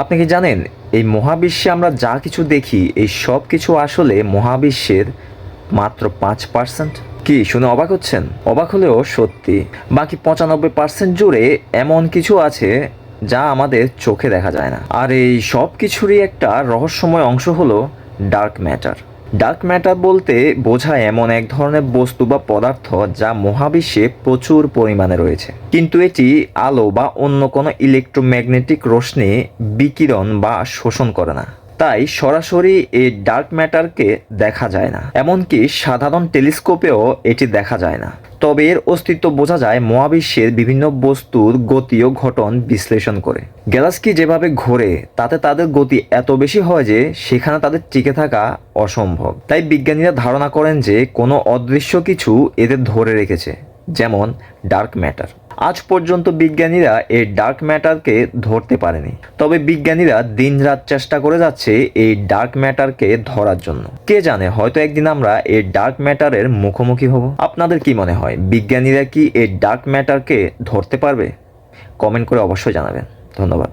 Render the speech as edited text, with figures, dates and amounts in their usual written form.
আপনি কি জানেন এই মহাবিশ্বে আমরা যা কিছু দেখি এই সব কিছু আসলে মহাবিশ্বের মাত্র 5%? কি শুনে অবাক হচ্ছেন? অবাক হলেও সত্যি। বাকি 95% জুড়ে এমন কিছু আছে যা আমাদের চোখে দেখা যায় না। আর এই সব কিছুরই একটা রহস্যময় অংশ হলো ডার্ক ম্যাটার। ডার্ক ম্যাটার বলতে বোঝায় এমন এক ধরনের বস্তু বা পদার্থ যা মহাবিশ্বে প্রচুর পরিমাণে রয়েছে, কিন্তু এটি আলো বা অন্য কোনো ইলেকট্রোম্যাগনেটিক রশ্মি বিকিরণ বা শোষণ করে না। তাই সরাসরি এই ডার্ক ম্যাটারকে দেখা যায় না, এমনকি সাধারণ টেলিস্কোপেও এটি দেখা যায় না। তবে এর অস্তিত্ব বোঝা যায় মহাবিশ্বের বিভিন্ন বস্তুর গতি ও গঠন বিশ্লেষণ করে। গ্যালাক্সি যেভাবে ঘোরে তাতে তাদের গতি এত বেশি হয় যে সেখানে তাদের টিকে থাকা অসম্ভব। তাই বিজ্ঞানীরা ধারণা করেন যে কোনো অদৃশ্য কিছু এদের ধরে রেখেছে, যেমন ডার্ক ম্যাটার। আজ পর্যন্ত বিজ্ঞানীরা এই ডার্ক ম্যাটারকে ধরতে পারেনি, তবে বিজ্ঞানীরা দিনরাত চেষ্টা করে যাচ্ছে এই ডার্ক ম্যাটারকে ধরার জন্য। কে জানে, হয়তো একদিন আমরা এই ডার্ক ম্যাটারের মুখোমুখি হব। আপনাদের কি মনে হয়, বিজ্ঞানীরা কি এই ডার্ক ম্যাটারকে ধরতে পারবে? কমেন্ট করে অবশ্যই জানাবেন। ধন্যবাদ।